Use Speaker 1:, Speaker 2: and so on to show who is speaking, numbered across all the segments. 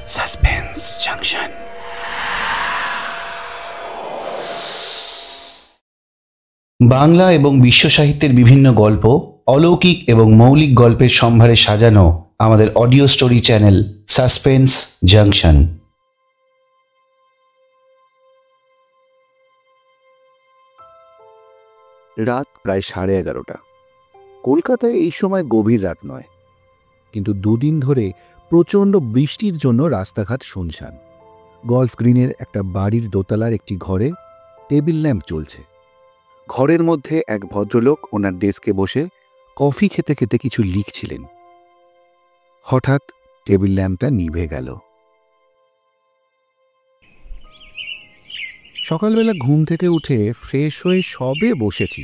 Speaker 1: Suspense junction. Bangla এবং বিশ্ব সাহিত্যের বিভিন্ন গল্প, অলৌকিক এবং মৌলিক গল্পের সম্ভারে সাজানো আমাদের audio story channel suspense junction.
Speaker 2: রাত প্রায় 11:30। কলকাতায় এই সময় গভীর রাত নয়, কিন্তু দুদিন ধরে প্রচণ্ড বৃষ্টির জন্য রাস্তাঘাট শুনশান। গলফ গ্রিনের একটা বাড়ির দোতলার একটি ঘরে টেবিল ল্যাম্প জ্বলছে। ঘরের মধ্যে এক ভদ্রলোক ওনার ডেস্কে বসে কফি খেতে খেতে কিছু লিখছিলেন। হঠাৎ টেবিল ল্যাম্পটা নিভে গেল। সকালবেলা ঘুম থেকে উঠে ফ্রেশ হয়ে সবে বসেছি,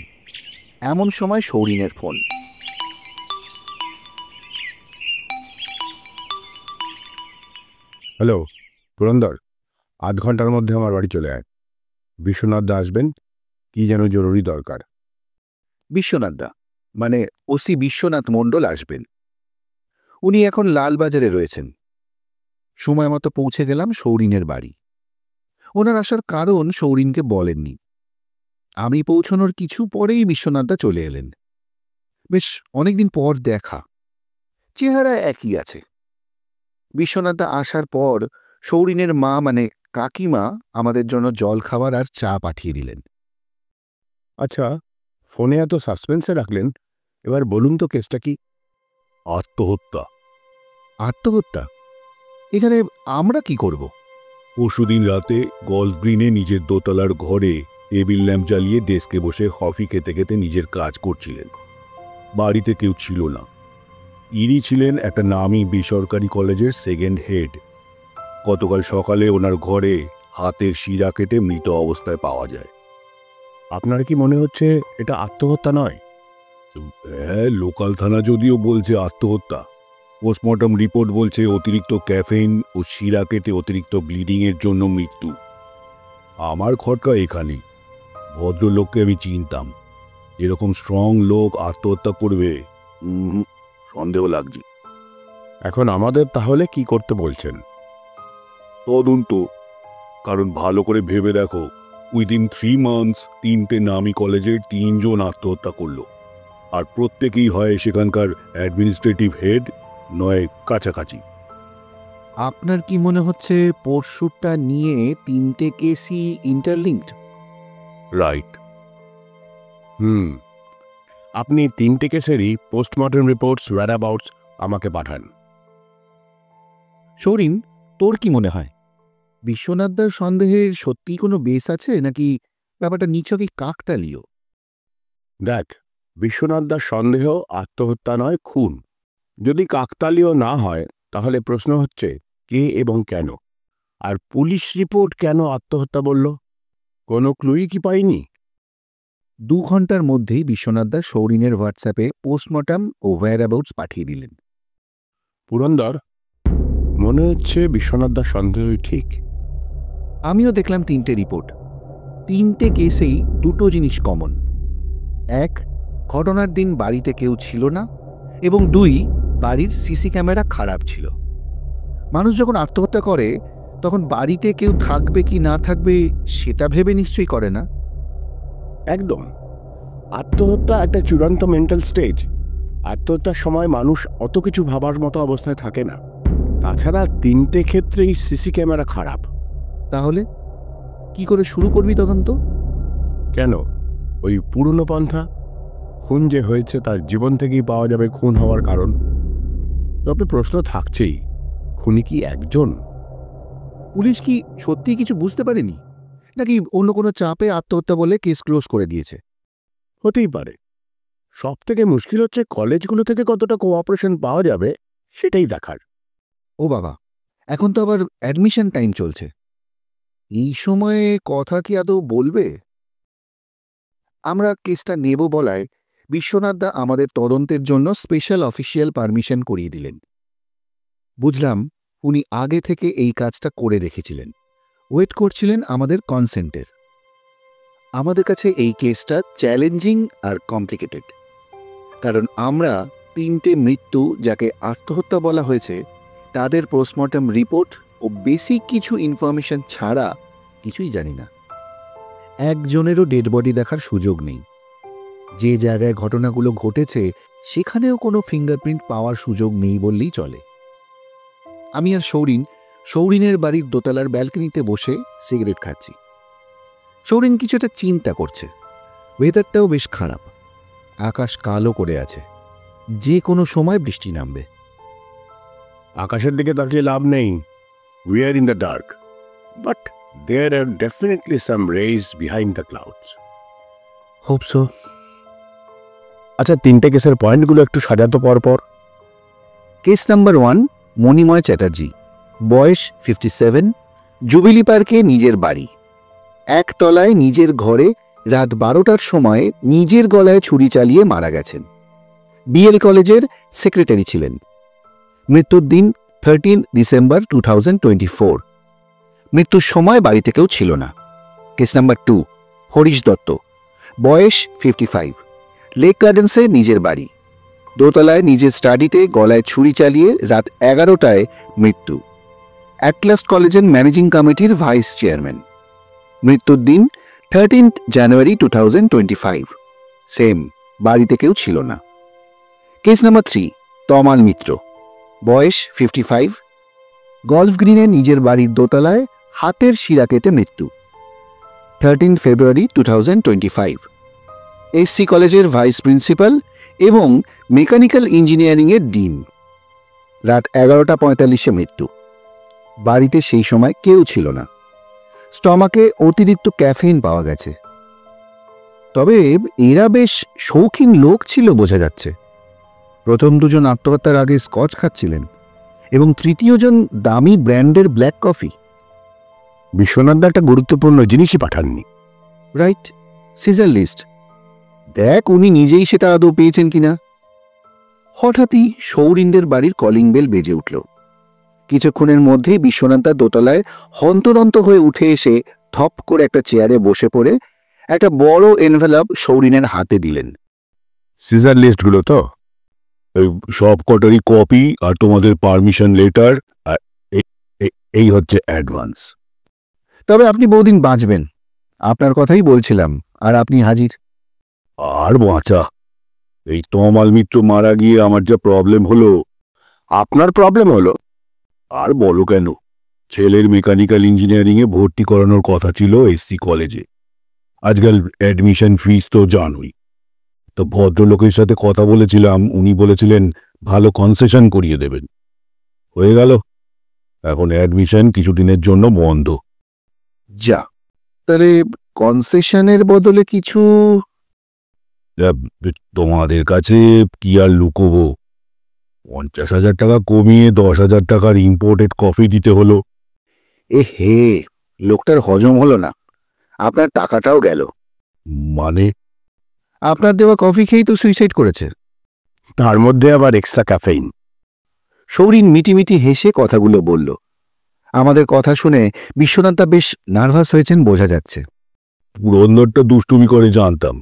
Speaker 2: এমন সময় সৌরিনের ফোন।
Speaker 3: হ্যালো পুরন্দর, 8 ঘন্টার মধ্যে আমার বাড়ি চলে আয়। বিশ্বনাথ দা আসবেন, কি যেন জরুরি দরকার।
Speaker 2: বিশ্বনাথ দা মানে ওসি বিশ্বনাথ মণ্ডল আসবেন। উনি এখন লালবাজারে রয়েছেন। সময় মতো পৌঁছে গেলাম সৌরিনের বাড়ি। ওনার আসার কারণ সৌরিনকে বলেননি। আমি পৌঁছানোর কিছু পরেই বিশ্বনাথদা চলে এলেন। বেশ অনেকদিন পর দেখা, চেহারা একই আছে। বিশ্বনাথদা আসার পর সৌরিনের মা মানে কাকিমা আমাদের জন্য জল খাবার আর চা পাঠিয়ে দিলেন।
Speaker 3: আচ্ছা, ফোনে এত সাসপেন্সে রাখলেন, এবার বলুন তো কেসটা কি? আত্মহত্যা।
Speaker 2: আত্মহত্যা? এখানে আমরা কি করব?
Speaker 3: পরশুদিন রাতে গলফ গ্রিনে নিজের দোতলার ঘরে টেবিল ল্যাম্প জ্বালিয়ে ডেস্কে বসে কফি খেতে খেতে নিজের কাজ করছিলেন। বাড়িতে কেউ ছিল না। ইনি ছিলেন একটা নামী বেসরকারি কলেজের সেকেন্ড হেড। গতকাল সকালে ওনার ঘরে হাতের শিরা কেটে মৃত অবস্থায় পাওয়া যায়। আপনার কি মনে হচ্ছে এটা আত্মহত্যা নয়? হ্যাঁ, লোকাল থানা যদিও বলছে আত্মহত্যা, পোস্টমর্টম রিপোর্ট বলছে অতিরিক্ত ক্যাফেইন ও শিরা কেটে অতিরিক্ত ব্লিডিংয়ের জন্য মৃত্যু। আমার খটকা এখানেই, ভদ্রলোককে আমি চিনতাম। এরকম স্ট্রং লোক আত্মহত্যা করবে সন্দেহ লাগছে। এখন আমাদের তাহলে কি করতে বলছেন? তদন্ত। কারণ ভালো করে ভেবে দেখো, উইদিন 3 মান্থস 3টে নামী কলেজের 3 জন আত্মহত্যা করলো, আর প্রত্যেকেই হয় সেখানকার অ্যাডমিনিস্ট্রেটিভ হেড, নয় কাছাকাছি।
Speaker 2: আপনার কি মনে হচ্ছে পরশুটা নিয়ে 3টে কেসই ইন্টারলিঙ্কড?
Speaker 3: রাইট। আপনি 3টে কেসেরই পোস্টমর্টম রিপোর্টস, ওয়্যারঅ্যাবাউটস আমাকে পাঠান।
Speaker 2: সৌরিন, তোর কি মনে হয় বিশ্বনাথদার সন্দেহের সত্যি কোনো বেস আছে, নাকি ব্যাপারটা নিছকই কাকতালীয়?
Speaker 3: দেখ, বিশ্বনাথদার সন্দেহ আত্মহত্যা নয়, খুন। যদি কাকতালীয় না হয় তাহলে প্রশ্ন হচ্ছে কে এবং কেন, আর পুলিশ রিপোর্ট কেন আত্মহত্যা বলল? কোনো ক্লুই কি পাইনি?
Speaker 2: 2 ঘন্টার মধ্যেই বিশ্বনাথদা সৌরিনের হোয়াটসঅ্যাপে পোস্টমর্টম ও ওয়্যারঅ্যাবাউটস পাঠিয়ে দিলেন।
Speaker 3: পুরন্দর, মনে হচ্ছে বিশ্বনাথদার সন্দেহই ঠিক।
Speaker 2: আমিও দেখলাম 3টে রিপোর্ট। 3টে কেসেই 2টো জিনিস কমন। 1, ঘটনার দিন বাড়িতে কেউ ছিল না, এবং 2, বাড়ির সিসি ক্যামেরা খারাপ ছিল। মানুষ যখন আত্মহত্যা করে তখন বাড়িতে কেউ থাকবে কি না থাকবে সেটা ভেবে নিশ্চয়ই করে না।
Speaker 3: একদম। আত্মহত্যা একটা চূড়ান্ত মেন্টাল স্টেজ। আত্মহত্যার সময় মানুষ অত কিছু ভাবার মতো অবস্থায় থাকে না। তাছাড়া 3টে ক্ষেত্রেই সিসি ক্যামেরা খারাপ।
Speaker 2: তাহলে কি করে শুরু করবি তদন্ত?
Speaker 3: কেন? ওই পুরনো পন্থা, খুন যে হয়েছে তার জীবন থেকেই পাওয়া যাবে খুন হওয়ার কারণ। তবে প্রশ্ন থাকছেই, খুনি কি একজন?
Speaker 2: পুলিশ কি সত্যিই কিছু বুঝতে পারেনি, নাকি অন্য কোনো চাপে আত্মহত্যা বলে কেস ক্লোজ করে দিয়েছে?
Speaker 3: হতেই পারে। সব থেকে মুশকিল হচ্ছে কলেজগুলো থেকে কতটা কোঅপারেশন পাওয়া যাবে সেটাই দেখার।
Speaker 2: ও বাবা, এখন তো আবার অ্যাডমিশন টাইম চলছে। এই সময়ে কথা কি আদৌ বলবে? আমরা কেসটা নেব বলায় বিশ্বনাথদা আমাদের তদন্তের জন্য স্পেশাল অফিসিয়াল পারমিশন করিয়ে দিলেন। বুঝলাম উনি আগে থেকে এই কাজটা করে রেখেছিলেন, ওয়েট করছিলেন আমাদের কনসেন্টের। আমাদের কাছে এই কেসটা চ্যালেঞ্জিং আর কমপ্লিকেটেড, কারণ আমরা 3টে মৃত্যু যাকে আত্মহত্যা বলা হয়েছে তাদের পোস্টমর্টম রিপোর্ট ও বেসিক কিছু ইনফরমেশন ছাড়া কিছুই জানি না। একজনেরও ডেড বডি দেখার সুযোগ নেই। যে জায়গায় ঘটনাগুলো ঘটেছে সেখানেও কোনো ফিঙ্গারপ্রিন্ট পাওয়ার সুযোগ নেই বললেই চলে। আমি আর সৌরিনের বাড়ির দোতলার ব্যালকনিতে বসে সিগারেট খাচ্ছি। সৌরিন কিছুটা চিন্তা করছে। ওয়েদারটাও বেশ খারাপ, আকাশ কালো করে আছে, যে কোনো সময় বৃষ্টি নামবে।
Speaker 3: আকাশের দিকে তাকিয়ে লাভ নেই। We are in the dark, but there are definitely some rays behind the clouds.
Speaker 2: Hope so.
Speaker 3: আচ্ছা, 3টে কেসের পয়েন্টগুলো একটু সাজাতো পরপর।
Speaker 2: কেস নাম্বার 1, মণিময় চ্যাটার্জি, বয়স 57, জুবিলি পার্কে নিজের বাড়ি, একতলায় নিজের ঘরে রাত 12টার সময় নিজের গলায় ছুরি চালিয়ে মারা গেছেন। বিএল কলেজের সেক্রেটারি ছিলেন। মৃত্যুর দিন 13 ডিসেম্বর 2024। মৃত্যুর সময় বাড়িতে কেউ ছিল না। কেস নাম্বার 2, হরিশ দত্ত, বয়স 55, লেক গার্ডেন্সে নিজের বাড়ি, দোতলায় নিজের স্টাডিতে গলায় ছুরি চালিয়ে রাত 11টায় মৃত্যু। অ্যাটলাস কলেজের ম্যানেজিং কমিটির ভাইস চেয়ারম্যান। মৃত্যুর দিন 13 জানুয়ারি 2025। সেম, বাড়িতে কেউ ছিল না। কেস নাম্বার 3, তমাল মিত্র, বয়স 55, গলফ গ্রিনে নিজের বাড়ির দোতলায় হাতের শিরা কেটে মৃত্যু। 13 ফেব্রুয়ারি 2025। এসসি কলেজের ভাইস প্রিন্সিপাল এবং মেকানিক্যাল ইঞ্জিনিয়ারিংয়ের ডিন। রাত 11:45 মৃত্যু। বাড়িতে সেই সময় কেউ ছিল না। স্টমাকে অতিরিক্ত ক্যাফেইন পাওয়া গেছে। তবে এরা বেশ শৌখিন লোক ছিল বোঝা যাচ্ছে। প্রথম দুজন আত্মহত্যার আগে স্কচ খাচ্ছিলেন এবং তৃতীয়জন দামি ব্র্যান্ডের ব্ল্যাক কফি।
Speaker 3: বিশ্বনাথ একটা গুরুত্বপূর্ণ জিনিসই পাঠাননি।
Speaker 2: Right, caesar list. দেখ উনি নিজেই সেটা আদৌ পেয়েছেন কিনা। হঠাৎই সৌরিনদের বাড়ির কলিং বেল বেজে উঠল। কিছুক্ষণের মধ্যেই বিশ্বনাথ দোতলায় হন্তদন্ত হয়ে উঠে এসে থপ করে একটা চেয়ারে বসে পড়ে একটা বড় এনভেলপ সৌরিনের হাতে দিলেন।
Speaker 3: সিজার লিস্টগুলো তো সব কটারই কপি, আর তোমাদের পারমিশন লেটার, আর এই হচ্ছে অ্যাডভান্স।
Speaker 2: তবে আপনি বহুদিন বাঁচবেন, আপনার কথাই বলছিলাম, আর আপনি হাজির।
Speaker 3: আর বাঁচা, এই তমাল মিত্র মারা গিয়ে আমার যা প্রবলেম হলো। আপনার প্রবলেম হলো? আর বলো কেন, ছেলের মেকানিক্যাল ইঞ্জিনিয়ারিংয়ে ভর্তি করানোর কথা ছিল এসসি কলেজে। আজকাল অ্যাডমিশন ফিস তো জানোই। তো ভদ্রলোকের সাথে কথা বলেছিলাম, উনি বলেছিলেন ভালো কনসেশন করিয়ে দেবেন। হয়ে গেল, এখন অ্যাডমিশন কিছুদিনের জন্য বন্ধ।
Speaker 2: যা, তাহলে কনসেশনের বদলে কিছু?
Speaker 3: তোমাদের কাছে কি আর লুকোবো, 50,000 টাকা কমিয়ে 10,000 টাকার ইম্পোর্টেড কফি দিতে হলো।
Speaker 2: হে, লোকটার হজম হলো না, আপনার টাকাটাও গেল।
Speaker 3: মানে?
Speaker 2: আপনার দেওয়া কফি খেয়েই তো সুইসাইড করেছে।
Speaker 3: তার মধ্যে আবার এক্সট্রা ক্যাফেইন।
Speaker 2: সৌরিন মিটিমিটি হেসে কথাগুলো বলল। আমাদের কথা শুনে বিশ্বনাথ বেশ নার্ভাস হয়েছেন বোঝা যাচ্ছে।
Speaker 3: পুরন্দরটা দুষ্টুমি করে জানতাম।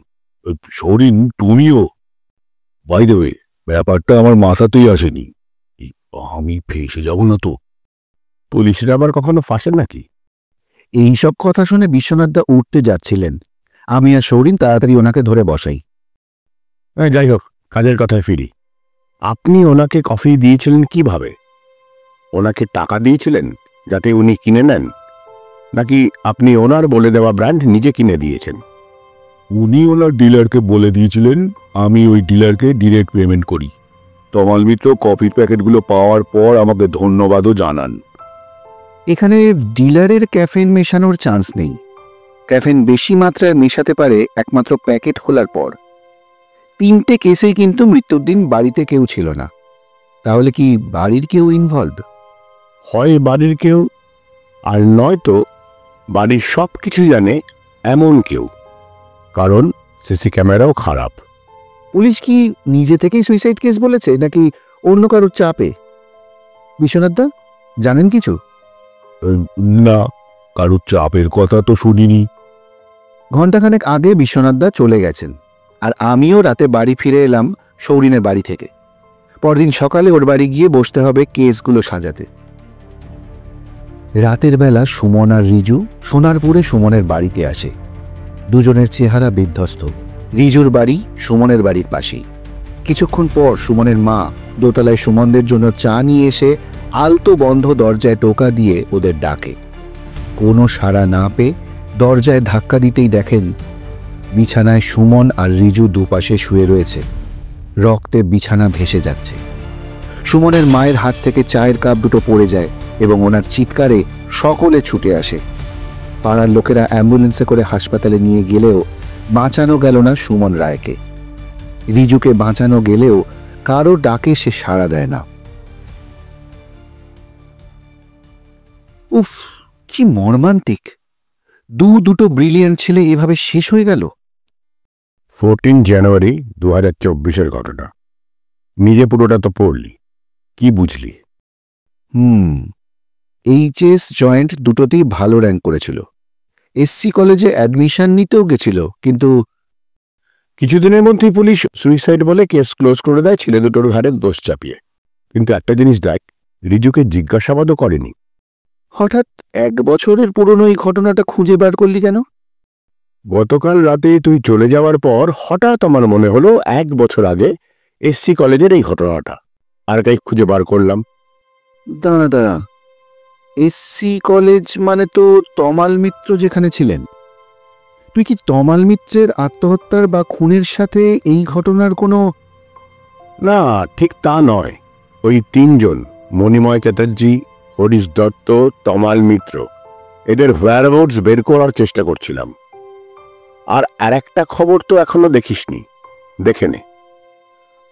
Speaker 3: সৌরিন, তুমিও? বাই দ্য ওয়ে, ব্যাপারটা আমার মাথাতেই আসেনি। আমি ফেঁসে যাব না তো? পুলিশের আবার কখনো ফাঁসেন নাকি?
Speaker 2: এইসব কথা শুনে বিশ্বনাথ উঠতে যাচ্ছিলেন। আমি আর সৌরিন তাড়াতাড়ি ওনাকে ধরে বসাই।
Speaker 3: যাই হোক, কাজের কথায় ফিরি। আপনি ওনাকে কফি দিয়েছিলেন কিভাবে? ওনাকে টাকা দিয়েছিলেন যাতে উনি কিনে নেন, নাকি আপনি ওনার বলে দেওয়া ব্র্যান্ড নিজে কিনে দিয়েছেন? উনি ওনার ডিলারকে বলে দিয়েছিলেন, আমি ওই ডিলারকে ডিরেক্ট পেমেন্ট করি। তমাল মিত্র কফির প্যাকেটগুলো পাওয়ার পর আমাকে ধন্যবাদও জানান।
Speaker 2: এখানে ডিলারের ক্যাফেইন মেশানোর চান্স নেই। ক্যাফেইন বেশি মাত্রায় মেশাতে পারে একমাত্র প্যাকেট খোলার পর। 3টে কেসেই কিন্তু মৃত্যুর দিন বাড়িতে কেউ ছিল না। তাহলে কি বাড়ির কেউ ইনভলভ?
Speaker 3: হয় বাড়ির কেউ, আর নয়তো বাড়ির সব কিছু জানে এমন কেউ, কারণ সিসি ক্যামেরাও খারাপ।
Speaker 2: পুলিশ কি নিজে থেকেই সুইসাইড কেস বলেছে, নাকি অন্য কারোর চাপে? বিশ্বনাথ জানেন কিছু?
Speaker 3: না, কারোর চাপের কথা তো শুনিনি।
Speaker 2: ঘণ্টাখানেক আগে বিশ্বনাথ চলে গেছেন, আর আমিও রাতে বাড়ি ফিরে এলাম সৌরিনের বাড়ি থেকে। পরদিন সকালে ওর বাড়ি গিয়ে বসতে হবে কেসগুলো সাজাতে। রাতের বেলা সুমন আর রিজু সোনারপুরে সুমনের বাড়িতে আসে। দুজনের চেহারা বিধ্বস্ত। রিজুর বাড়ি সুমনের বাড়ির পাশেই। কিছুক্ষণ পর সুমনের মা দোতলায় সুমনদের জন্য চা নিয়ে এসে আলতো বন্ধ দরজায় টোকা দিয়ে ওদের ডাকে। কোনো সাড়া না পেয়ে দরজায় ধাক্কা দিতেই দেখেন বিছানায় সুমন আর রিজু দুপাশে শুয়ে রয়েছে। রক্তে বিছানা ভেসে যাচ্ছে। সুমনের মায়ের হাত থেকে চায়ের কাপ দুটো পড়ে যায় এবং ওনার চিৎকারে সকলে ছুটে আসে। পাড়ার লোকেরা অ্যাম্বুলেন্সে করে হাসপাতালে নিয়ে গেলেও বাঁচানো গেল না সুমন রায়কে। রিজুকে বাঁচানো গেলেও কারো ডাকে সে সাড়া দেয় না। উফ, কি মর্মান্তিক! দুটো ব্রিলিয়ান্ট ছেলে এভাবে শেষ হয়ে গেল।
Speaker 3: 14 জানুয়ারি 2024-এর ঘটনা। নিজে পুরোটা তো পড়লি, কি বুঝলি?
Speaker 2: এইচএস জয়েন্ট দুটোতেই ভালো র্যাঙ্ক করেছিল। এসসি কলেজে অ্যাডমিশন নিতেও গেছিল, কিন্তু
Speaker 3: কিছুদিনের মধ্যেই পুলিশ সুইসাইড বলে কেস ক্লোজ করে দেয় ছেলে দুটোর ঘাড়ে দোষ চাপিয়ে। কিন্তু একটা জিনিস দেখ, রিজুকে জিজ্ঞাসাবাদও করেনি।
Speaker 2: হঠাৎ 1 বছরের পুরনো এই ঘটনাটা খুঁজে বার করলি কেন?
Speaker 3: গতকাল রাতে তুই চলে যাওয়ার পর হঠাৎ আমার মনে হলো 1 বছর আগে এসসি কলেজের এই ঘটনাটা, আর তাই খুঁজে বার করলাম।
Speaker 2: দাঁড়া, এসসি কলেজ মানে তো তমাল মিত্র যেখানে ছিলেন। তুই কি তমাল মিত্রের আত্মহত্যার বা খুনের সাথে এই ঘটনার কোনো?
Speaker 3: না, ঠিক তা নয়। ওই 3 জন, মণিময় চ্যাটার্জি, হরিশ দত্ত, তমাল মিত্র, এদের ওয়্যারঅ্যাবাউটস বের করার চেষ্টা করছিলাম। আর একটা খবর তো এখনো দেখিসনি, দেখে নে।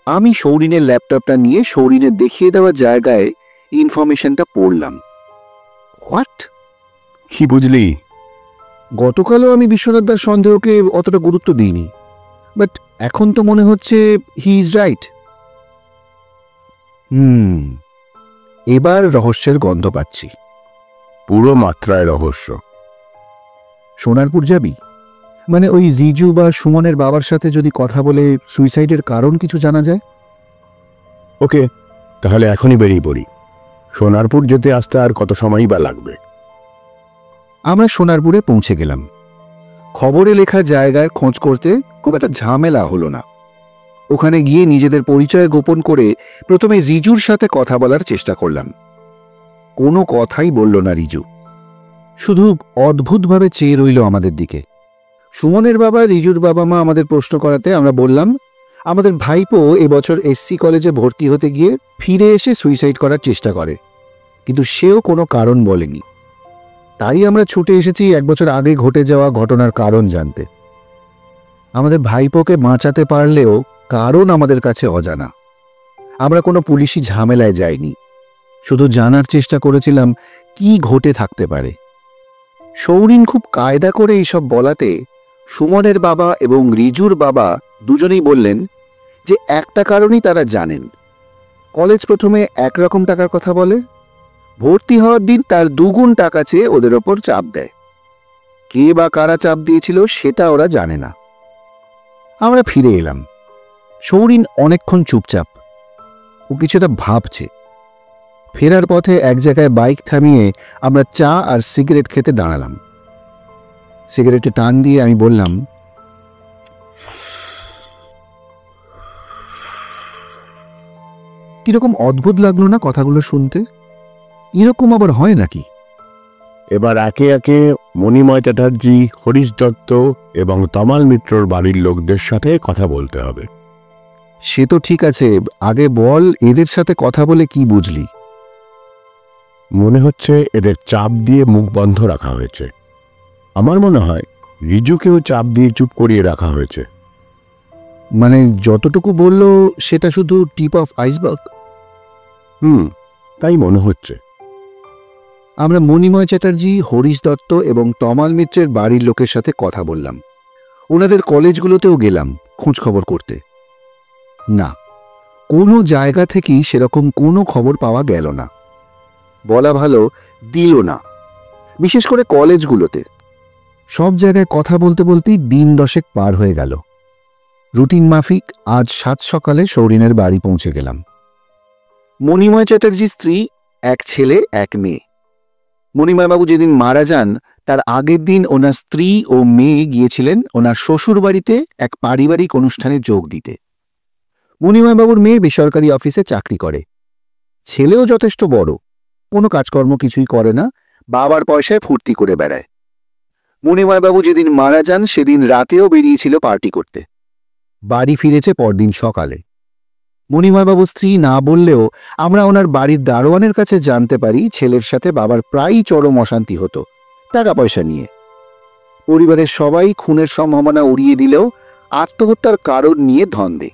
Speaker 2: আমি সৌরিনের ল্যাপটপটা নিয়ে সৌরিনের দেখিয়ে দেওয়া জায়গায় ইনফরমেশনটা পড়লাম। হোয়াট?
Speaker 3: কি বুঝলি?
Speaker 2: গতকালও আমি বিশ্বনাথদার সন্দেহকে অতটা গুরুত্ব দিইনি, বাট এখন তো মনে হচ্ছে হি ইজ রাইট। এবার রহস্যের গন্ধ পাচ্ছি।
Speaker 3: পুরো মাত্রায় রহস্য।
Speaker 2: সোনারপুর যাবি? মানে ওই রিজু বা সুমনের বাবার সাথে যদি কথা বলে সুইসাইডের কারণ কিছু জানা যায়।
Speaker 3: ওকে, তাহলে এখনই বেরিয়ে পড়ি। সোনারপুর যেতে আসতে আর কত সময়ই বা লাগবে?
Speaker 2: আমরা সোনারপুরে পৌঁছে গেলাম। খবরে লেখা জায়গার খোঁজ করতে খুব একটা ঝামেলা হলো না। ওখানে গিয়ে নিজেদের পরিচয় গোপন করে প্রথমে রিজুর সাথে কথা বলার চেষ্টা করলাম। কোনো কথাই বলল না রিজু, শুধু অদ্ভুতভাবে চেয়ে রইল আমাদের দিকে। সুমনের বাবা রিজুর বাবা মা আমাদের প্রশ্ন করাতে আমরা বললাম আমাদের ভাইপো এবছর এসসি কলেজে ভর্তি হতে গিয়ে ফিরে এসে সুইসাইড করার চেষ্টা করে, কিন্তু সেও কোনো কারণ বলেনি। তাই আমরা ছুটে এসেছি 1 বছর আগে ঘটে যাওয়া ঘটনার কারণ জানতে। আমাদের ভাইপোকে বাঁচাতে পারলেও কারণ আমাদের কাছে অজানা। আমরা কোনো পুলিশি ঝামেলায় যাইনি, শুধু জানার চেষ্টা করেছিলাম কি ঘটে থাকতে পারে। সৌরিন খুব কায়দা করে এইসব বলাতে সুমনের বাবা এবং রিজুর বাবা দুজনেই বললেন যে একটা কারণই তারা জানেন। কলেজ প্রথমে 1 রকম টাকার কথা বলে, ভর্তি হওয়ার দিন তার 2 গুণ টাকা চেয়ে ওদের ওপর চাপ দেয়। কে বা কারা চাপ দিয়েছিল সেটা ওরা জানে না। আমরা ফিরে এলাম। সৌরিন অনেকক্ষণ চুপচাপ, ও কিছুটা ভাবছে। ফেরার পথে এক জায়গায় বাইক থামিয়ে আমরা চা আর সিগারেট খেতে দাঁড়ালাম। সিগারেটে টান দিয়ে আমি বললাম, কিরকম অদ্ভুত লাগলো না কথাগুলো শুনতে? এরকম আবার হয় নাকি?
Speaker 3: এবার একে একে মণিময় চ্যাটার্জি, হরিশ দত্ত এবং তমাল মিত্রর বাড়ির লোকদের সাথে কথা বলতে হবে।
Speaker 2: সে তো ঠিক আছে, আগে বল এদের সাথে কথা বলে কি বুঝলি?
Speaker 3: মনে হচ্ছে এদের চাপ দিয়ে মুখ বন্ধ রাখা হয়েছে। আমার মনে হয় রিজুকেও চাপ দিয়ে চুপ করিয়ে রাখা হয়েছে।
Speaker 2: মানে যতটুকু বলল সেটা শুধু টিপ অফ আইসবার্গ।
Speaker 3: তাই মনে হচ্ছে।
Speaker 2: আমরা মণিময় চ্যাটার্জি, হরিশ দত্ত এবং তমাল মিত্রের বাড়ির লোকের সাথে কথা বললাম। ওনাদের কলেজগুলোতেও গেলাম খোঁজ খবর করতে। না, কোনো জায়গা থেকেই সেরকম কোনো খবর পাওয়া গেল না। বলা ভালো, দিল না। বিশেষ করে কলেজগুলোতে। সব জায়গায় কথা বলতে বলতেই দিন 10 পার হয়ে গেল। রুটিন মাফিক আজ 7 সকালে সৌরিনের বাড়ি পৌঁছে গেলাম। মণিময় চ্যাটার্জির স্ত্রী, 1 ছেলে 1 মেয়ে। মণিময়বাবু যেদিন মারা যান তার আগের দিন ওনার স্ত্রী ও মেয়ে গিয়েছিলেন ওনার শ্বশুর বাড়িতে এক পারিবারিক অনুষ্ঠানে যোগ দিতে। মণিময়বাবুর মেয়ে বেসরকারি অফিসে চাকরি করে, ছেলেও যথেষ্ট বড়, কোনো কাজকর্ম কিছুই করে না, বাবার পয়সায় ফুর্তি করে বেড়ায়। মণিময়বাবু যেদিন মারা যান সেদিন রাতেও বেরিয়েছিল পার্টি করতে, বাড়ি ফিরেছে পরদিন সকালে। মণিময়বাবুর স্ত্রী না বললেও আমরা ওনার বাড়ির দারোয়ানের কাছে জানতে পারি ছেলের সাথে বাবার প্রায়ই চরম অশান্তি হতো টাকা পয়সা নিয়ে। পরিবারের সবাই খুনের সম্ভাবনা উড়িয়ে দিলেও আত্মহত্যার কারণ নিয়ে ধন্দে।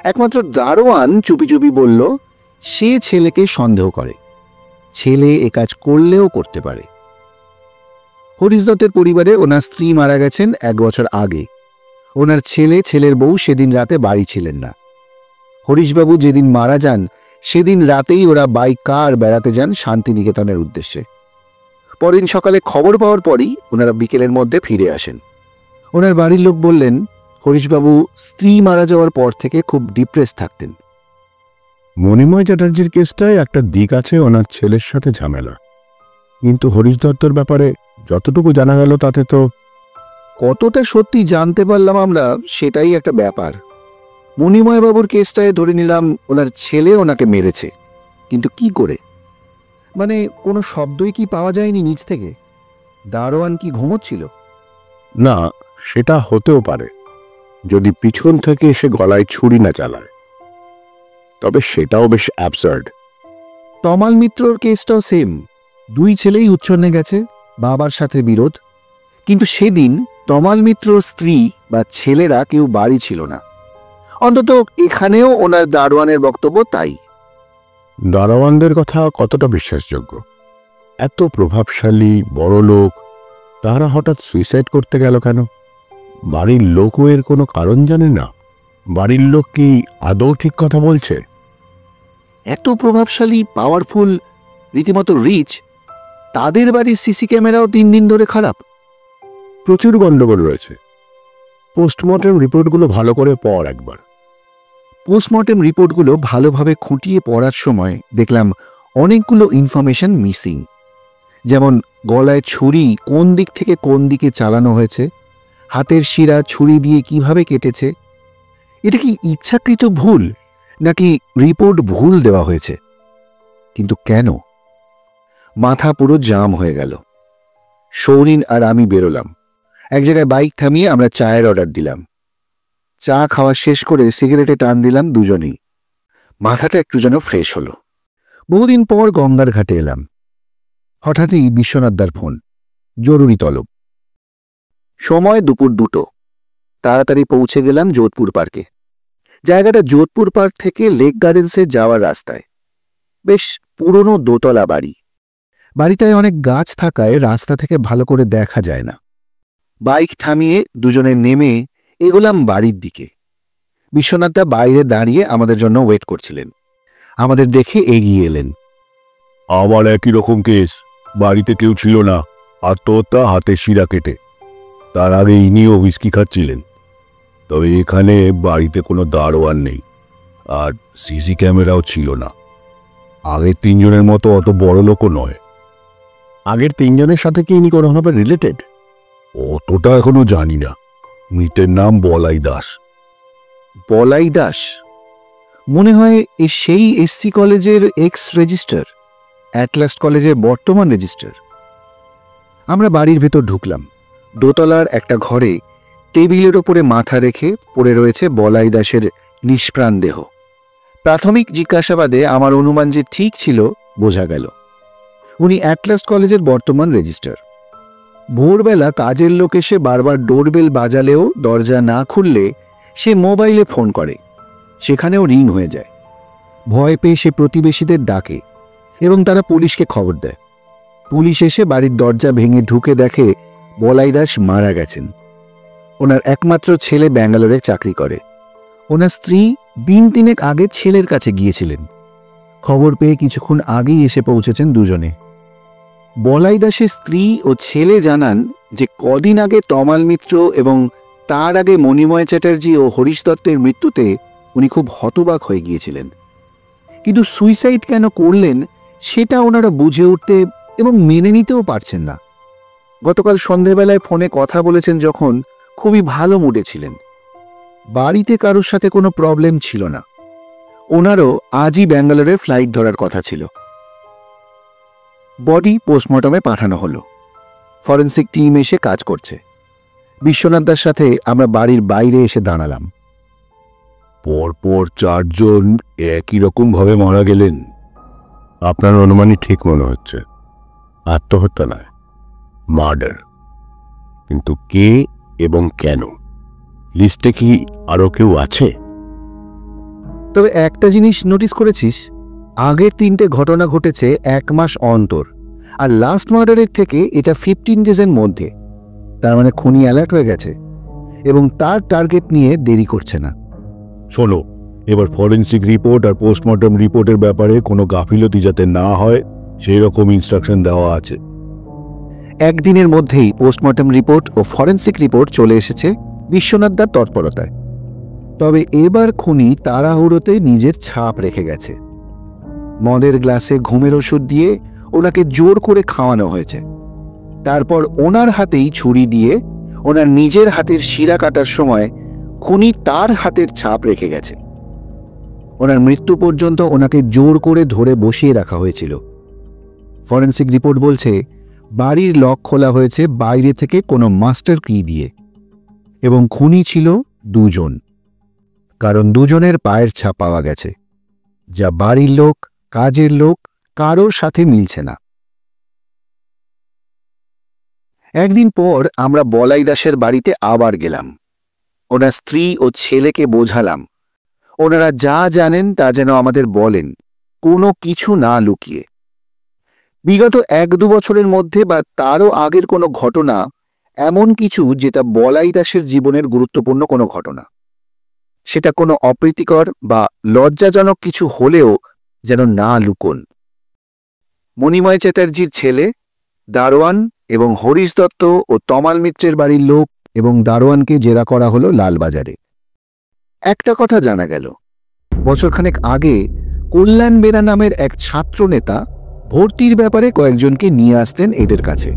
Speaker 2: একমাত্র দারোয়ান চুপি চুপি বলল সে ছেলেকে সন্দেহ করে, ছেলে এ কাজ করলেও করতে পারে। হরিশ দত্তের পরিবারে ওনার স্ত্রী মারা গেছেন 1 বছর আগে। ওনার ছেলের বউ সেদিন রাতে বাড়ি ছিলেন না। হরিশবাবু যেদিন মারা যান সেদিন রাতেই ওরা বাই কার বেড়াতে যান শান্তিনিকেতনের উদ্দেশ্যে। পরদিন সকালে খবর পাওয়ার পরই ওনারা বিকেলের মধ্যে ফিরে আসেন। ওনার বাড়ির লোক বললেন হরিশবাবু স্ত্রী মারা যাওয়ার পর থেকে খুব ডিপ্রেস থাকতেন।
Speaker 3: মণিময় চ্যাটার্জির কেসটায় একটা দিক আছে, ওনার ছেলের সাথে ঝামেলা, কিন্তু হরিশ দত্তর ব্যাপারে যতটুকু জানা গেল তাতে তো
Speaker 2: কতটা সত্যি জানতে পারলাম আমরা সেটাই একটা ব্যাপার। মণিময়বাবুর কেসটায় ধরে নিলাম ওনার ছেলে ওনাকে মেরেছে, কিন্তু কি করে? মানে কোনো শব্দই কি পাওয়া যায়নি নিচ থেকে? দারোয়ান কি ঘুমোচ্ছিল?
Speaker 3: না, সেটা হতেও পারে যদি পিছন থেকে এসে গলায় ছুরি না চালায়, তবে সেটাও বেশ অ্যাবসার্ড।
Speaker 2: তমাল মিত্রর কেসটাও সেম, 2 ছেলেই উচ্ছন্নে গেছে, বাবার সাথে বিরোধ, কিন্তু সেদিন তমাল মিত্রর স্ত্রী বা ছেলেরা কেউ বাড়ি ছিল না। অন্তত এখানেও ওনার দারোয়ানের বক্তব্য তাই।
Speaker 3: দারোয়ানদের কথা কতটা বিশ্বাসযোগ্য? এত প্রভাবশালী বড় লোক, তারা হঠাৎ সুইসাইড করতে গেল কেন? বাড়ির লোকও এর কোনো কারণ জানে না? বাড়ির লোক কি আদৌ ঠিক কথা বলছে?
Speaker 2: এত প্রভাবশালী, পাওয়ারফুল, রীতিমতো রিচ, তাদের বাড়ির সিসি ক্যামেরাও 3 দিন ধরে খারাপ।
Speaker 3: প্রচুর গন্ডগোল রয়েছে। পোস্টমর্টেম রিপোর্টগুলো ভালো করে পড় একবার।
Speaker 2: পোস্টমর্টেম রিপোর্টগুলো ভালোভাবে খুঁটিয়ে পড়ার সময় দেখলাম অনেকগুলো ইনফরমেশন মিসিং। যেমন গলায় ছুরি কোন দিক থেকে কোন দিকে চালানো হয়েছে, হাতের শিরা ছুরি দিয়ে কিভাবে কেটেছে। এটা কি ইচ্ছাকৃত ভুল নাকি রিপোর্ট ভুল দেওয়া হয়েছে? কিন্তু কেন? মাথা পুরো জাম হয়ে গেল। সৌরিন আর আমি বেরোলাম। এক জায়গায় বাইক থামিয়ে আমরা চায়ের অর্ডার দিলাম। চা খাওয়া শেষ করে সিগারেটে টান দিলাম দুজনেই। মাথাটা একটু যেন ফ্রেশ হলো। বহুদিন পর গঙ্গার ঘাটে এলাম। হঠাৎই বিশ্বনাথদার ফোন, জরুরি তলব। সময় দুপুর 2টো। তাড়াতাড়ি পৌঁছে গেলাম যোধপুর পার্কে। জায়গাটা যোধপুর পার্ক থেকে লেক গার্ডেন্সে যাওয়ার রাস্তায়। বেশ পুরনো দোতলা বাড়ি। বাড়িটায় অনেক গাছ থাকায় রাস্তা থেকে ভালো করে দেখা যায় না। বাইক থামিয়ে দুজনে নেমে এগোলাম বাড়ির দিকে। বিশ্বনাথদা বাইরে দাঁড়িয়ে আমাদের জন্য ওয়েট করছিলেন। আমাদের দেখে এগিয়ে এলেন।
Speaker 3: আবার একই রকম কেস, বাড়িতে কেউ ছিল না, আত্মহত্যা, হাতে শিরা কেটে। তার আগে ইনিও হুইস্কি খাচ্ছিলেন। তবে এখানে বাড়িতে কোনো দারোয়ান নেই, আর সিসি ক্যামেরাও ছিল না। আগের 3 জনের মতো অত বড় লোকও নয়। আগের 3 জনের সাথে কি ইনি কোনোভাবে রিলেটেড? অতটা এখনো জানি না। মৃতের নাম বলাই দাস।
Speaker 2: বলাই দাস? মনে হয় এ সেই এসসি কলেজের এক্স রেজিস্টার, অ্যাটলাস কলেজের বর্তমান রেজিস্টার। আমরা বাড়ির ভেতর ঢুকলাম। দোতলার একটা ঘরে টেবিলের ওপরে মাথা রেখে পড়ে রয়েছে বলাই দাসের নিষ্প্রাণ দেহ। প্রাথমিক জিজ্ঞাসাবাদে আমার অনুমান যে ঠিক ছিল বোঝা গেল। উনি অ্যাটলাস কলেজের বর্তমান রেজিস্টার। ভোরবেলা কাজের লোক এসে বারবার ডোরবেল বাজালেও দরজা না খুললে সে মোবাইলে ফোন করে, সেখানেও রিং হয়ে যায়। ভয় পেয়ে সে প্রতিবেশীদের ডাকে এবং তারা পুলিশকে খবর দেয়। পুলিশ এসে বাড়ির দরজা ভেঙে ঢুকে দেখে বলাই দাস মারা গেছেন। ওনার একমাত্র ছেলে ব্যাঙ্গালোরে চাকরি করে। ওনার স্ত্রী দিন 3 আগে ছেলের কাছে গিয়েছিলেন। খবর পেয়ে কিছুক্ষণ আগেই এসে পৌঁছেছেন দুজনে। বলাই দাসের স্ত্রী ও ছেলে জানান যে কদিন আগে তমাল মিত্র এবং তার আগে মণিময় চ্যাটার্জি ও হরিশ দত্তের মৃত্যুতে উনি খুব হতবাক হয়ে গিয়েছিলেন, কিন্তু সুইসাইড কেন করলেন সেটা ওনারা বুঝে উঠতে এবং মেনে নিতেও পারছেন না। গতকাল সন্ধেবেলায় ফোনে কথা বলেছেন যখন, খুবই ভালো মুডে ছিলেন। বাড়িতে কারোর সাথে কোনো প্রবলেম ছিল না। ওনারও আজই ব্যাঙ্গালোরে ফ্লাইট ধরার কথা ছিল। বডি পোস্টমর্টমে পাঠানো হলো। ফরেন্সিক টিম এসে কাজ করছে। বিশ্বনাথদার সাথে আমরা বাড়ির বাইরে এসে দাঁড়ালাম।
Speaker 3: পরপর 4 জন একই রকম ভাবে মারা গেলেন। আপনার অনুমানই ঠিক মনে হচ্ছে। আত্মহত্যা নয়, মার্ডার। কিন্তু কে এবং কেন? লিস্টে কি আরো কেউ আছে?
Speaker 2: তবে একটা জিনিস নোটিস করেছিস, আগের 3টে ঘটনা ঘটেছে 1 মাস অন্তর, আর লাস্ট মার্ডারের থেকে এটা 15 ডেজের মধ্যে। তার মানে খুনি অ্যালার্ট হয়ে গেছে এবং তার টার্গেট নিয়ে দেরি করছে না।
Speaker 3: শোনো, এবার ফরেন্সিক রিপোর্ট আর পোস্টমর্টম রিপোর্টের ব্যাপারে কোনো গাফিলতি যাতে না হয় সেই রকম ইনস্ট্রাকশন দেওয়া আছে।
Speaker 2: একদিনের মধ্যেই পোস্টমর্টম রিপোর্ট ও ফরেন্সিক রিপোর্ট চলে এসেছে বিশ্বনাথদার তৎপরতায়। তবে এবার খুনি তাড়াহুড়োতে নিজের ছাপ রেখে গেছে। মদের গ্লাসে ঘুমের ওষুধ দিয়ে ওনাকে জোর করে খাওয়ানো হয়েছে। তারপর ওনার হাতেই ছুরি দিয়ে ওনার নিজের হাতের শিরা কাটার সময় খুনি তার হাতের ছাপ রেখে গেছে। ওনার মৃত্যু পর্যন্ত ওনাকে জোর করে ধরে বসিয়ে রাখা হয়েছিল। ফরেন্সিক রিপোর্ট বলছে বাড়ির লক খোলা হয়েছে বাইরে থেকে কোনো মাস্টার কি দিয়ে, এবং খুনি ছিল 2 জন, কারণ 2 জনের পায়ের ছাপ পাওয়া গেছে, যা বাড়ির লোক, কাজের লোক কারোর সাথে মিলছে না। একদিন পর আমরা বলাই দাসের বাড়িতে আবার গেলাম। ওনার স্ত্রী ও ছেলেকে বোঝালাম ওনারা যা জানেন তা যেন আমাদের বলেন, কোনো কিছু না লুকিয়ে। বিগত 1-2 বছরের মধ্যে বা তারও আগের কোনো ঘটনা, এমন কিছু যেটা বলাই দাসের জীবনের গুরুত্বপূর্ণ কোনো ঘটনা, সেটা কোনো অপ্রীতিকর বা লজ্জাজনক কিছু হলেও যেন না লুকোন। মণিময় চ্যাটার্জির ছেলে, দারোয়ান এবং হরিশ দত্ত ও তমাল মিত্রের বাড়ির লোক এবং দারোয়ানকে জেরা করা হলো লালবাজারে। একটা কথা জানা গেল, বছরখানেক আগে কল্যাণ বেরা নামের এক ছাত্র নেতা ভর্তির ব্যাপারে কয়েকজনকে নিয়ে আসতেন এদের কাছে।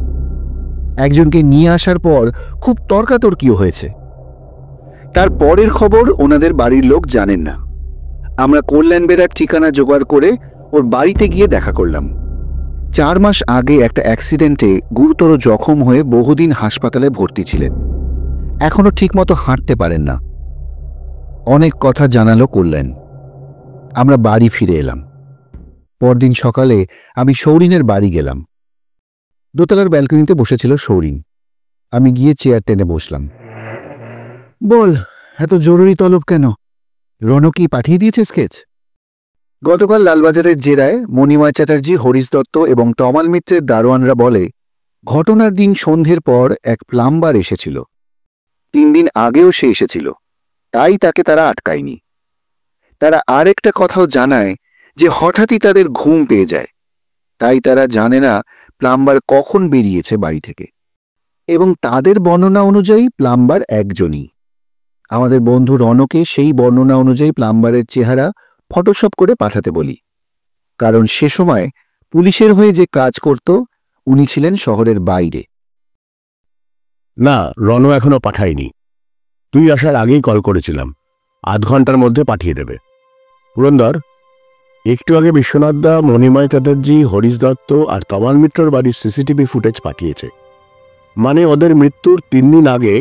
Speaker 2: একজনকে নিয়ে আসার পর খুব তর্কাতর্কিও হয়েছে। তার পরের খবর ওনাদের বাড়ির লোক জানেন না। আমরা কল্যাণ বেরার ঠিকানা জোগাড় করে ওর বাড়িতে গিয়ে দেখা করলাম। 4 মাস আগে একটা অ্যাক্সিডেন্টে গুরুতর জখম হয়ে বহুদিন হাসপাতালে ভর্তি ছিলেন। এখনো ঠিকমতো হাঁটতে পারেন না। অনেক কথা জানালো কল্যাণ। আমরা বাড়ি ফিরে এলাম। পরদিন সকালে আমি সৌরিনের বাড়ি গেলাম। দোতলার ব্যালকনিতে বসেছিল সৌরিন। আমি গিয়ে চেয়ার টেনে বসলাম। বল, এত জরুরি তলব কেন? রণ কি পাঠিয়ে দিয়েছে স্কেচ? গতকাল লালবাজারের জেরায় মণিময় চ্যাটার্জি, হরিশ দত্ত এবং তমাল মিত্রের দারোয়ানরা বলে ঘটনার দিন সন্ধ্যের পর এক প্লাম্বার এসেছিল। 3 দিন আগেও সে এসেছিল, তাই তাকে তারা আটকায়নি। তারা আরেকটা কথাও জানায় যে হঠাৎই তাদের ঘুম পেয়ে যায়, তাই তারা জানে না প্লাম্বার কখন বেরিয়েছে বাড়ি থেকে, এবং তাদের বর্ণনা অনুযায়ী প্লাম্বার একজনই। আমাদের বন্ধু রণকে সেই বর্ণনা অনুযায়ী প্লাম্বারের চেহারা ফটোশপ করে পাঠাতে বলি, কারণ সে সময় পুলিশের হয়ে যে কাজ করত উনি ছিলেন শহরের বাইরে।
Speaker 3: না, রণ এখনো পাঠায়নি। তুই আসার আগেই কল করেছিলাম, আধ ঘন্টার মধ্যে পাঠিয়ে দেবে। পুরন্দর, একটু আগে বিশ্বনাথদা মণিময় চ্যাটার্জি, হরিশ দত্ত আর তমাল মিত্রর বাড়ির সিসিটিভি ফুটেজ পাঠিয়েছে। মানে ওদের মৃত্যুর 3 দিন আগে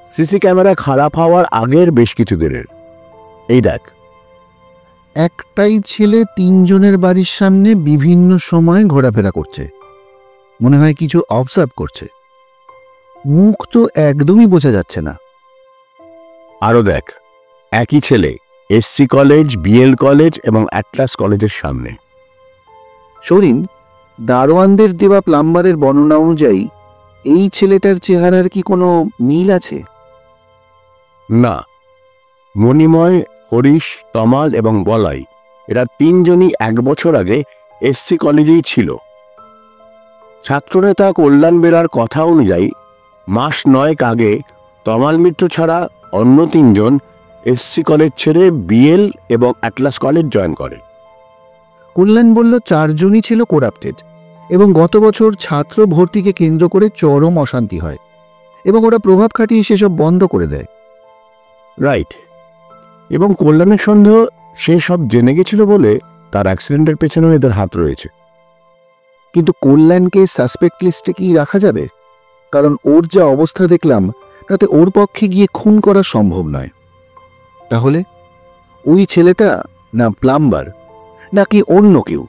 Speaker 3: সিসি ক্যামেরা খারাপ হওয়ার আগের বেশ কিছু দিনের। এই দেখ,
Speaker 2: একটাই ছেলে 3 জনের বাড়ির সামনে বিভিন্ন সময় ঘোরাফেরা করছে। মনে হয় কিছু অবজার্ভ করছে। মুখ তো একদমই বোঝা যাচ্ছে না।
Speaker 3: আরও দেখ, একই ছেলে এসসি কলেজ, বিএল কলেজ এবং অ্যাটলাস কলেজের সামনে।
Speaker 2: সরিন, দারোয়ানদের দেওয়া প্লাম্বারের বর্ণনা অনুযায়ী এই ছেলেটার চেহারার কি কোনো মিল আছে?
Speaker 3: না, মণিময়, হরিশ, তমাল এবং বলাই এরা 3 জনই 1 বছর আগে এসসি কলেজেই ছিল। ছাত্রনেতা কল্যাণ বেরার কথা অনুযায়ী মাস 9 আগে তমাল মিত্র ছাড়া অন্য 3 জন এসসি কলেজ ছেড়ে বিএল এবং অ্যাটলাস কলেজ জয়েন করে।
Speaker 2: কল্যাণ বলল 4 জনই ছিল করাপ্টেড, এবং গত বছর ছাত্র ভর্তিকে কেন্দ্র করে চরম অশান্তি হয় এবং ওরা প্রভাব খাটিয়ে সেসব বন্ধ করে দেয়।
Speaker 4: রাইট। এবং কল্যাণের সন্দেহ সে সব জেনে গেছিল বলে তার অ্যাক্সিডেন্টের পেছনেও এদের হাত রয়েছে।
Speaker 2: কিন্তু কল্যাণকে সাসপেক্ট লিস্টে কি রাখা যাবে? কারণ ওর যা অবস্থা দেখলাম তাতে ওর পক্ষে গিয়ে খুন করা সম্ভব নয়। তাহলে ওই ছেলেটা না প্লাম্বার, নাকি অন্য কেউ?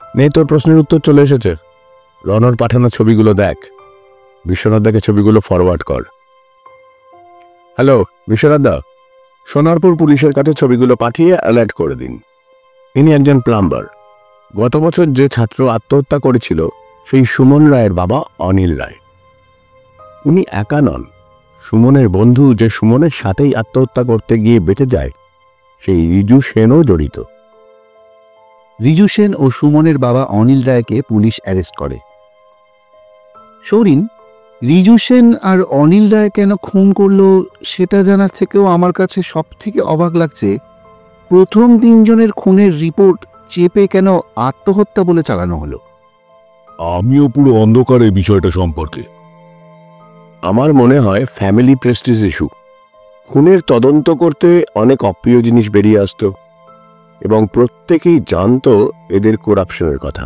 Speaker 4: নেই, তোর প্রশ্নের উত্তর চলে এসেছে। রনর পাঠানো ছবিগুলো দেখ। বিশ্বনাথ দাকে ছবিগুলো ফরওয়ার্ড কর। হ্যালো বিশ্বনাথ দা, সোনারপুর পুলিশের কাছে ছবিগুলো পাঠিয়ে অ্যালার্ট করে দিন। ইনি একজন প্লাম্বার। গত বছর যে ছাত্র আত্মহত্যা করেছিল সেই সুমন রায়ের বাবা অনিল রায়। উনি একা নন, সুমনের বন্ধু যে সুমনের সাথেই আত্মহত্যা করতে গিয়ে বেঁচে যায় সেই রিজু সেনও জড়িত।
Speaker 2: রিজু সেন ও সুমনের বাবা অনিল রায়কে পুলিশ অ্যারেস্ট করে। সৌরিন, রিজু সেন আর অনিল রায় কেন খুন করলো সেটা জানার থেকেও আমার কাছে সব থেকে অবাক লাগছে প্রথম 3 জনের খুনের রিপোর্ট চেপে কেন আত্মহত্যা বলে চালানো হলো।
Speaker 3: আমিও পুরো অন্ধকারে বিষয়টা সম্পর্কে।
Speaker 4: আমার মনে হয় ফ্যামিলি প্রেস্টিজ ইস্যু। খুনের তদন্ত করতে অনেক অপ্রিয় জিনিস বেরিয়ে আসতো এবং প্রত্যেকেই জানতো এদের করাপশনের কথা।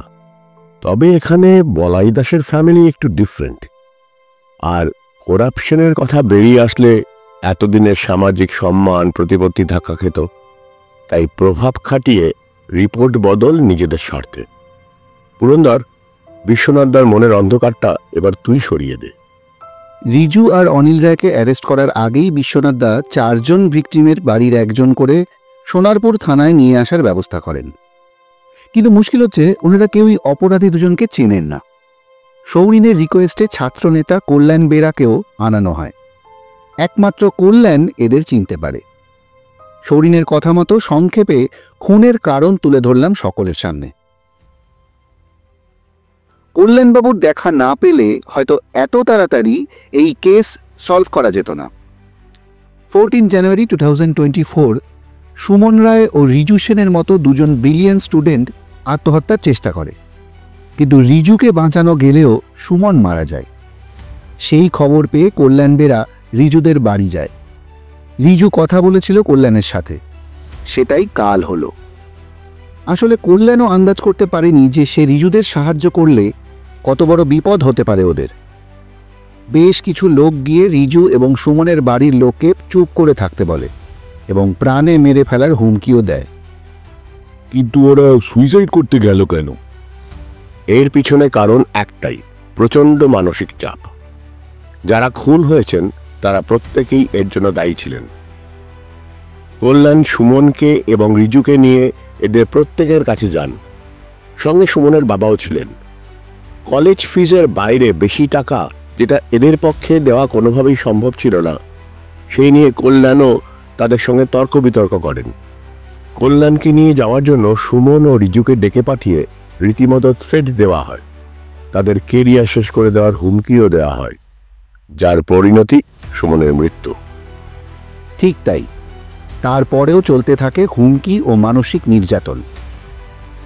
Speaker 4: তবে এখানে বলাই দাসের ফ্যামিলি একটু ডিফারেন্ট, আর করাপশনের কথা বেরিয়ে আসলে এতদিনের সামাজিক সম্মান প্রতিপত্তি ধাক্কা খেত। তাই প্রভাব খাটিয়ে রিপোর্ট বদল নিজেদের স্বার্থে। পুরন্দর, বিশ্বনাথদার মনের অন্ধকারটা এবার তুই সরিয়ে দে।
Speaker 2: রিজু আর অনিল রায়কে অ্যারেস্ট করার আগেই বিশ্বনাথ দা 4 জন ভিকটিমের বাড়ির একজন করে সোনারপুর থানায় নিয়ে আসার ব্যবস্থা করেন। কিন্তু মুশকিল হচ্ছে ওনারা কেউই অপরাধী দুজনকে চেনেন না। সৌরিনের রিকোয়েস্টে ছাত্রনেতা কল্যাণ বেরাকেও আনানো হয়। একমাত্র কল্যাণ এদের চিনতে পারে। সৌরিনের কথা মতো সংক্ষেপে খুনের কারণ তুলে ধরলাম সকলের সামনে। কল্যাণবাবুর দেখা না পেলে হয়তো এত তাড়াতাড়ি এই কেস সলভ করা যেত না। 14 জানুয়ারি 2024 সুমন রায় ও রিজু সেনের মতো 2 জন ব্রিলিয়ান্ট স্টুডেন্ট আত্মহত্যার চেষ্টা করে, কিন্তু রিজুকে বাঁচানো গেলেও সুমন মারা যায়। সেই খবর পেয়ে কল্যাণ বেরা রিজুদের বাড়ি যায়। রিজু কথা বলেছিল কল্যাণের সাথে, সেটাই কাল হলো। আসলে কল্যাণও আন্দাজ করতে পারেনি যে সে রিজুদের সাহায্য করলে কত বড় বিপদ হতে পারে ওদের। বেশ কিছু লোক গিয়ে রিজু এবং সুমনের বাড়ির লোককে চুপ করে থাকতে বলে এবং প্রাণে মেরে ফেলার হুমকিও দেয়।
Speaker 3: কিন্তু ওরা সুইসাইড করতে গেল কেন?
Speaker 4: এর পিছনে কারণ একটাই, প্রচণ্ড মানসিক চাপ। যারা খুন হয়েছেন তারা প্রত্যেকেই এর জন্য দায়ী ছিলেন। কল্যাণ সুমনকে এবং রিজুকে নিয়ে এদের প্রত্যেকের কাছে যান। সঙ্গে সুমনের বাবাও ছিলেন। কলেজ ফিজের বাইরে বেশি টাকা, যেটা এদের পক্ষে দেওয়া কোনোভাবেই সম্ভব ছিল না, সেই নিয়ে কল্যাণও তাদের সঙ্গে তর্ক বিতর্ক করেন। কল্যাণকে নিয়ে যাওয়ার জন্য সুমন ও রিজুকে ডেকে পাঠিয়ে রীতিমতো থ্রেট দেওয়া হয়। তাদের কেরিয়ার শেষ করে দেওয়ার হুমকিও দেওয়া হয়, যার পরিণতি সুমনের মৃত্যু।
Speaker 2: ঠিক তাই, তারপরেও চলতে থাকে হুমকি ও মানসিক নির্যাতন।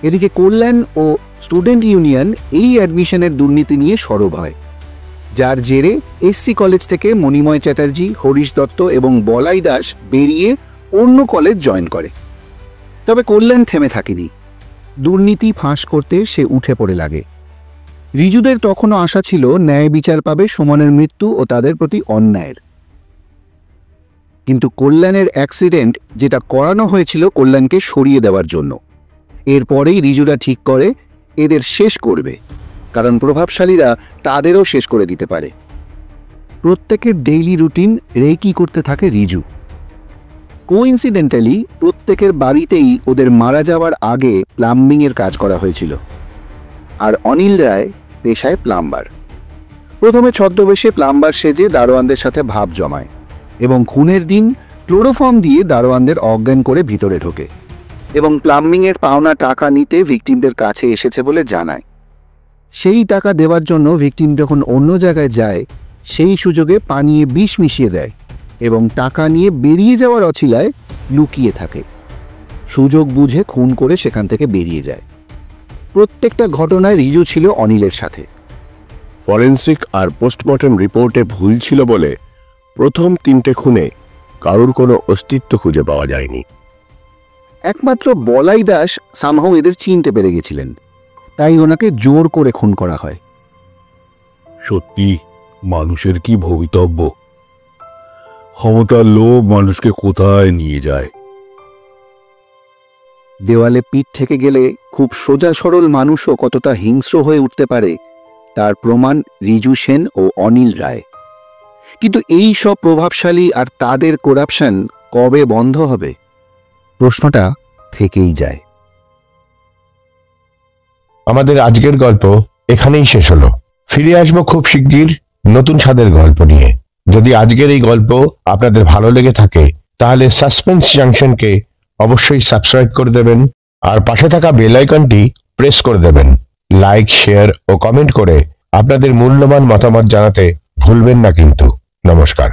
Speaker 2: এদিকে কল্যাণ ও স্টুডেন্ট ইউনিয়ন এই অ্যাডমিশনের দুর্নীতি নিয়ে সরব হয়, যার জেরে এসসি কলেজ থেকে মণিময় চ্যাটার্জি, হরিশ দত্ত এবং বলাই দাস বেরিয়ে অন্য কলেজ জয়েন করে। তবে কল্যাণ থেমে থাকেনি। দুর্নীতি ফাঁস করতে সে উঠে পড়ে লাগে। রিজুদের তখনও আশা ছিল ন্যায় বিচার পাবে সুমনের মৃত্যু ও তাদের প্রতি অন্যায়ের। কিন্তু কল্যাণের অ্যাক্সিডেন্ট, যেটা করানো হয়েছিল কল্যাণকে সরিয়ে দেওয়ার জন্য, এরপরেই রিজুরা ঠিক করে এদের শেষ করবে, কারণ প্রভাবশালীরা তাদেরও শেষ করে দিতে পারে। প্রত্যেকের ডেইলি রুটিন রেকি করতে থাকে রিজু। কোইন্সিডেন্টালি প্রত্যেকের বাড়িতেই ওদের মারা যাওয়ার আগে প্লাম্বিংয়ের কাজ করা হয়েছিল। আর অনিল রায় পেশায় প্লাম্বার। প্রথমে ছদ্মবেশে প্লাম্বার সেজে দারোয়ানদের সাথে ভাব জমায় এবং খুনের দিন ক্লোরোফর্ম দিয়ে দারোয়ানদের অজ্ঞান করে ভিতরে ঢোকে এবং প্লাম্বিংয়ের পাওনা টাকা নিতে ভিকটিমদের কাছে এসেছে বলে জানায়। সেই টাকা দেওয়ার জন্য ভিকটিম যখন অন্য জায়গায় যায়, সেই সুযোগে পানিয়ে বিষ মিশিয়ে দেয় এবং টাকা নিয়ে বেরিয়ে যাওয়ার অছিলায় লুকিয়ে থাকে। সুযোগ বুঝে খুন করে সেখান থেকে বেরিয়ে যায়। প্রত্যেকটা ঘটনায় রিজু ছিল অনিলের সাথে।
Speaker 4: ফরেন্সিক আর পোস্টমর্টেম রিপোর্টে ভুল ছিল বলে প্রথম 3টে খুনে কারোর কোনো অস্তিত্ব খুঁজে পাওয়া যায়নি।
Speaker 2: একমাত্র বলাই দাস সামহাও এদের চিনতে পেরে গেছিলেন, তাই ওনাকে জোর করে খুন করা হয়।
Speaker 3: সত্যি মানুষের কি ভবিতব্য! ক্ষমতার লোভ মানুষকে কোথায় নিয়ে যায়।
Speaker 2: দেওয়ালে পিঠ থেকে গেলে খুব সোজা সরল মানুষও কতটা হিংস্র হয়ে উঠতে পারে তার প্রমাণ রিজু সেন ও অনিল রায়। কিন্তু এই সব প্রভাবশালী আর তাদের করাপশন কবে বন্ধ হবে? প্রশ্নটা থেকেই যায়।
Speaker 5: আমাদের আজকের গল্প এখানেই শেষ হলো। ফিরে আসবো খুব শিগগির নতুন স্বাদের গল্প নিয়ে। যদি আজকের এই গল্প আপনাদের ভালো লেগে থাকে তাহলে সাসপেন্স জাংশনকে অবশ্যই সাবস্ক্রাইব করে দেবেন আর পাশে থাকা বেল আইকনটি প্রেস করে দেবেন। লাইক, শেয়ার ও কমেন্ট করে আপনাদের মূল্যবান মতামত জানাতে ভুলবেন না কিন্তু। নমস্কার।